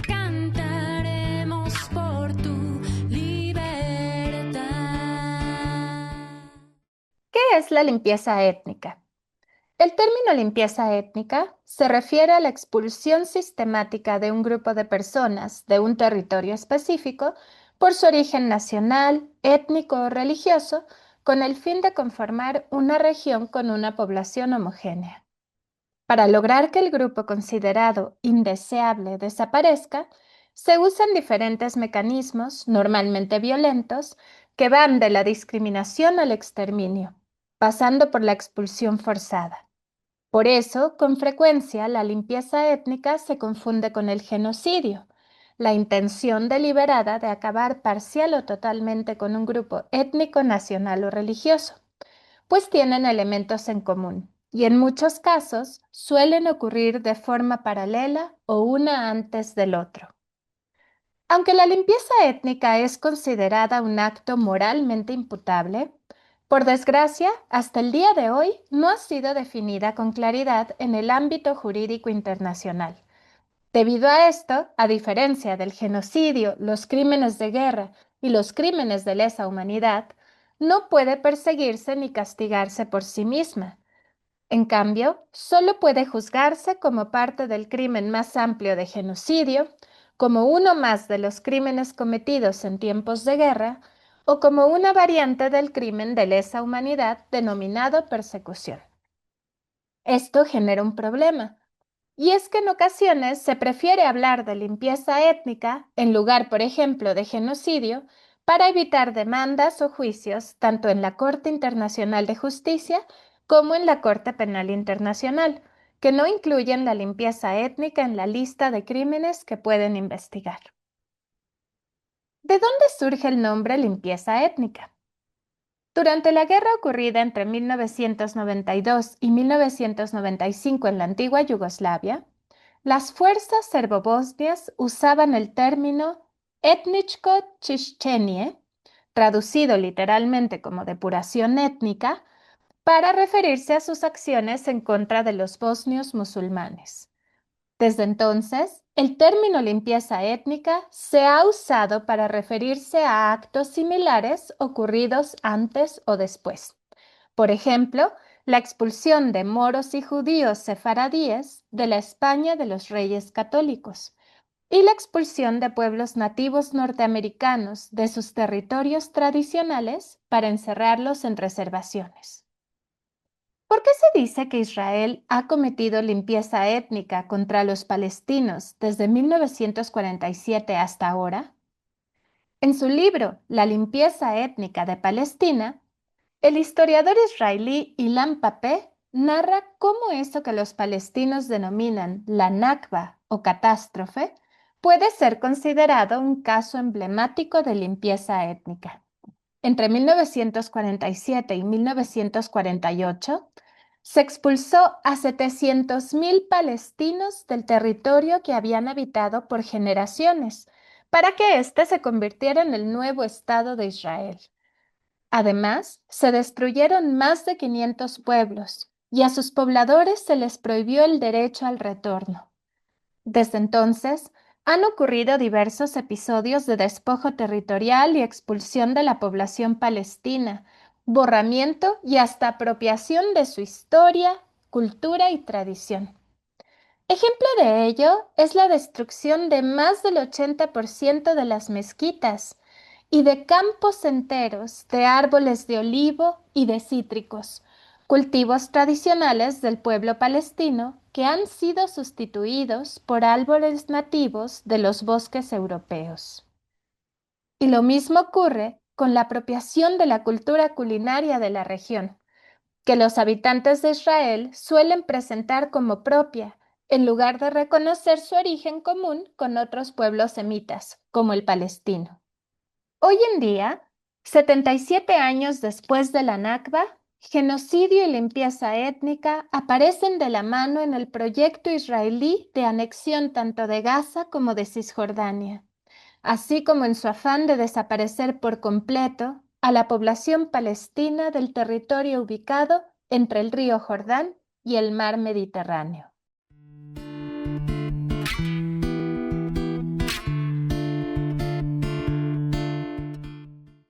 Cantaremos por tu libertad. ¿Qué es la limpieza étnica? El término limpieza étnica se refiere a la expulsión sistemática de un grupo de personas de un territorio específico por su origen nacional, étnico o religioso, con el fin de conformar una región con una población homogénea. Para lograr que el grupo considerado indeseable desaparezca, se usan diferentes mecanismos, normalmente violentos, que van de la discriminación al exterminio, pasando por la expulsión forzada. Por eso, con frecuencia, la limpieza étnica se confunde con el genocidio, la intención deliberada de acabar parcial o totalmente con un grupo étnico, nacional o religioso, pues tienen elementos en común y en muchos casos suelen ocurrir de forma paralela o una antes del otro. Aunque la limpieza étnica es considerada un acto moralmente imputable, por desgracia, hasta el día de hoy no ha sido definida con claridad en el ámbito jurídico internacional. Debido a esto, a diferencia del genocidio, los crímenes de guerra y los crímenes de lesa humanidad, no puede perseguirse ni castigarse por sí misma. En cambio, solo puede juzgarse como parte del crimen más amplio de genocidio, como uno más de los crímenes cometidos en tiempos de guerra, o como una variante del crimen de lesa humanidad denominado persecución. Esto genera un problema, y es que en ocasiones se prefiere hablar de limpieza étnica en lugar, por ejemplo, de genocidio, para evitar demandas o juicios tanto en la Corte Internacional de Justicia como en la Corte Penal Internacional, que no incluyen la limpieza étnica en la lista de crímenes que pueden investigar. ¿De dónde surge el nombre limpieza étnica? Durante la guerra ocurrida entre 1992 y 1995 en la antigua Yugoslavia, las fuerzas serbobosnias usaban el término etničko čišćenje, traducido literalmente como depuración étnica, para referirse a sus acciones en contra de los bosnios musulmanes. Desde entonces, el término limpieza étnica se ha usado para referirse a actos similares ocurridos antes o después. Por ejemplo, la expulsión de moros y judíos sefaradíes de la España de los Reyes Católicos y la expulsión de pueblos nativos norteamericanos de sus territorios tradicionales para encerrarlos en reservaciones. ¿Por qué se dice que Israel ha cometido limpieza étnica contra los palestinos desde 1947 hasta ahora? En su libro La limpieza étnica de Palestina, el historiador israelí Ilan Pappé narra cómo eso que los palestinos denominan la Nakba o catástrofe puede ser considerado un caso emblemático de limpieza étnica. Entre 1947 y 1948, se expulsó a 700.000 palestinos del territorio que habían habitado por generaciones, para que éste se convirtiera en el nuevo Estado de Israel. Además, se destruyeron más de 500 pueblos y a sus pobladores se les prohibió el derecho al retorno. Desde entonces, han ocurrido diversos episodios de despojo territorial y expulsión de la población palestina, borramiento y hasta apropiación de su historia, cultura y tradición. Ejemplo de ello es la destrucción de más del 80% de las mezquitas y de campos enteros de árboles de olivo y de cítricos, cultivos tradicionales del pueblo palestino que han sido sustituidos por árboles nativos de los bosques europeos. Y lo mismo ocurre con la apropiación de la cultura culinaria de la región, que los habitantes de Israel suelen presentar como propia, en lugar de reconocer su origen común con otros pueblos semitas, como el palestino. Hoy en día, 77 años después de la Nakba, genocidio y limpieza étnica aparecen de la mano en el proyecto israelí de anexión tanto de Gaza como de Cisjordania, así como en su afán de desaparecer por completo a la población palestina del territorio ubicado entre el río Jordán y el mar Mediterráneo.